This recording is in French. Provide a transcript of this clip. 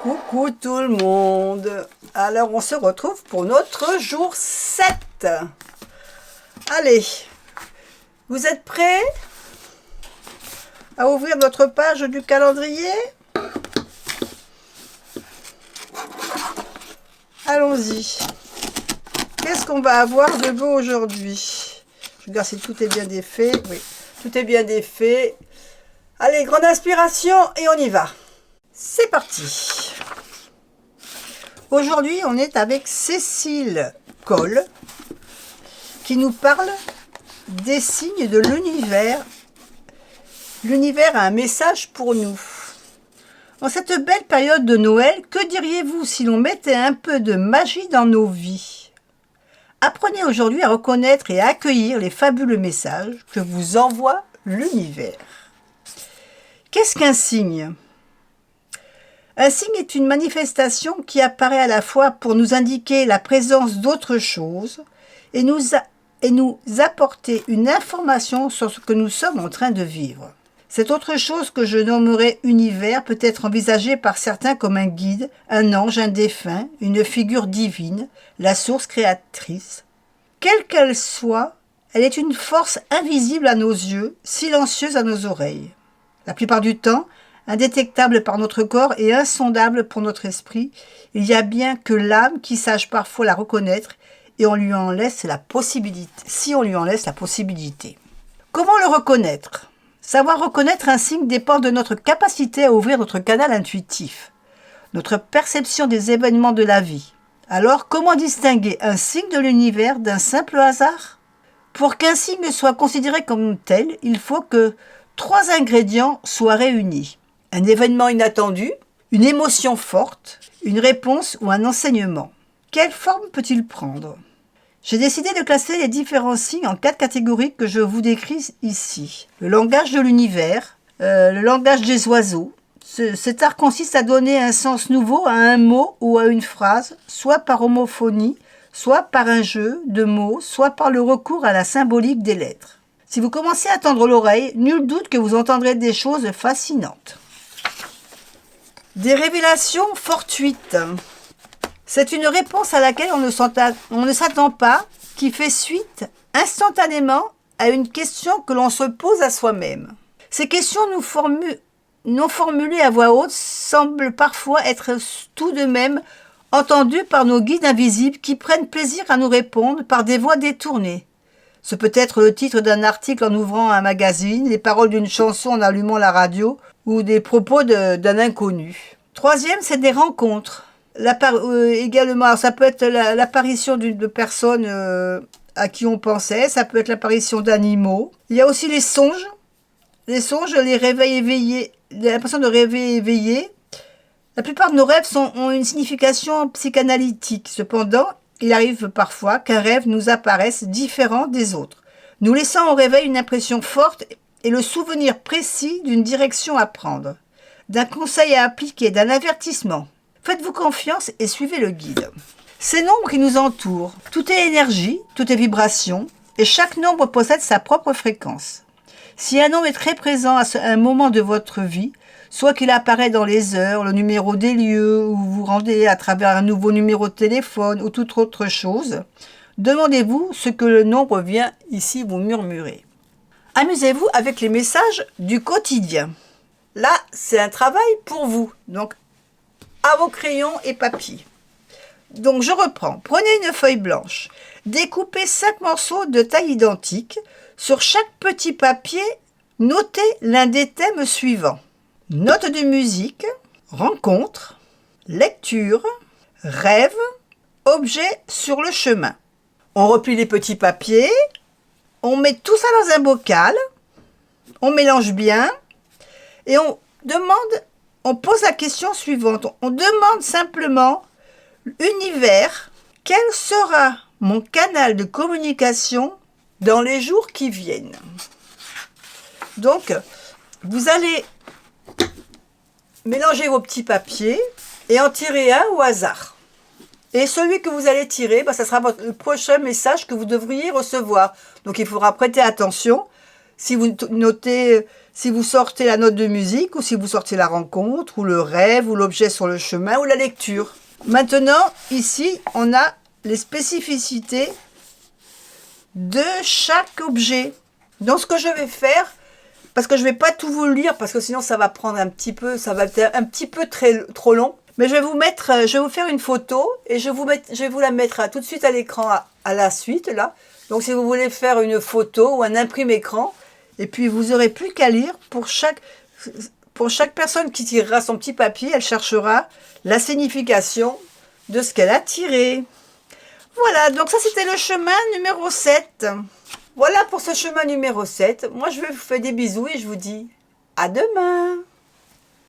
Coucou tout le monde. Alors on se retrouve pour notre jour 7. Allez, vous êtes prêts à ouvrir notre page du calendrier? Allons-y. Qu'est-ce qu'on va avoir de beau aujourd'hui? Je regarde si tout est bien défait. Oui, tout est bien défait. Allez, grande inspiration et on y va. C'est parti. Aujourd'hui, on est avec Cécile Coll qui nous parle des signes de l'univers. L'univers a un message pour nous. En cette belle période de Noël, que diriez-vous si l'on mettait un peu de magie dans nos vies? Apprenez aujourd'hui à reconnaître et à accueillir les fabuleux messages que vous envoie l'univers. Qu'est-ce qu'un signe? Un signe est une manifestation qui apparaît à la fois pour nous indiquer la présence d'autre chose et nous apporter une information sur ce que nous sommes en train de vivre. Cette autre chose que je nommerai univers peut être envisagée par certains comme un guide, un ange, un défunt, une figure divine, la source créatrice. Quelle qu'elle soit, elle est une force invisible à nos yeux, silencieuse à nos oreilles. La plupart du temps, indétectable par notre corps et insondable pour notre esprit, il y a bien que l'âme qui sache parfois la reconnaître et on lui en laisse la possibilité, si on lui en laisse la possibilité. Comment le reconnaître? Savoir reconnaître un signe dépend de notre capacité à ouvrir notre canal intuitif, notre perception des événements de la vie. Alors, comment distinguer un signe de l'univers d'un simple hasard? Pour qu'un signe soit considéré comme tel, il faut que 3 ingrédients soient réunis. Un événement inattendu, une émotion forte, une réponse ou un enseignement. Quelle forme peut-il prendre? J'ai décidé de classer les différents signes en 4 catégories que je vous décris ici. Le langage de l'univers, le langage des oiseaux. Cet art consiste à donner un sens nouveau à un mot ou à une phrase, soit par homophonie, soit par un jeu de mots, soit par le recours à la symbolique des lettres. Si vous commencez à tendre l'oreille, nul doute que vous entendrez des choses fascinantes. Des révélations fortuites. C'est une réponse à laquelle on ne s'attend pas, qui fait suite instantanément à une question que l'on se pose à soi-même. Ces questions non formulées à voix haute semblent parfois être tout de même entendues par nos guides invisibles qui prennent plaisir à nous répondre par des voix détournées. Ce peut être le titre d'un article en ouvrant un magazine, les paroles d'une chanson en allumant la radio ou des propos d'un inconnu. Troisième, c'est des rencontres. Également, alors ça peut être l'apparition de personnes à qui on pensait, ça peut être l'apparition d'animaux. Il y a aussi les songes. Les songes, les réveils éveillés, l'impression de rêver éveillé. La plupart de nos rêves ont une signification psychanalytique. Cependant, il arrive parfois qu'un rêve nous apparaisse différent des autres, nous laissant au réveil une impression forte et le souvenir précis d'une direction à prendre, d'un conseil à appliquer, d'un avertissement. Faites-vous confiance et suivez le guide. Ces nombres qui nous entourent, tout est énergie, tout est vibration, et chaque nombre possède sa propre fréquence. Si un nombre est très présent à un moment de votre vie, soit qu'il apparaît dans les heures, le numéro des lieux, ou vous vous rendez à travers un nouveau numéro de téléphone, ou toute autre chose, demandez-vous ce que le nombre vient ici vous murmurer. Amusez-vous avec les messages du quotidien. Là, c'est un travail pour vous, donc à vos crayons et papier. Donc je reprends. Prenez une feuille blanche, découpez 5 morceaux de taille identique. Sur chaque petit papier, notez l'un des thèmes suivants. Notes de musique, rencontre, lecture, rêve, objet sur le chemin. On replie les petits papiers, on met tout ça dans un bocal, on mélange bien et on pose la question suivante. On demande simplement, univers, quel sera mon canal de communication dans les jours qui viennent? Donc, vous allez mélanger vos petits papiers et en tirer un au hasard. Et celui que vous allez tirer, ça sera le prochain message que vous devriez recevoir. Donc il faudra prêter attention. Si vous notez si vous sortez la note de musique ou si vous sortez la rencontre ou le rêve ou l'objet sur le chemin ou la lecture. Maintenant, ici, on a les spécificités de chaque objet. Donc, ce que je vais faire, parce que je ne vais pas tout vous lire, parce que sinon ça va prendre un petit peu, ça va être un petit peu trop long. Mais je vais vous faire une photo et je vais vous la mettre tout de suite à l'écran à la suite là. Donc si vous voulez faire une photo ou un imprime écran, et puis vous n'aurez plus qu'à lire pour chaque personne qui tirera son petit papier, elle cherchera la signification de ce qu'elle a tiré. Voilà, donc ça c'était le chemin numéro 7. Voilà pour ce chemin numéro 7. Moi je vais vous faire des bisous et je vous dis à demain.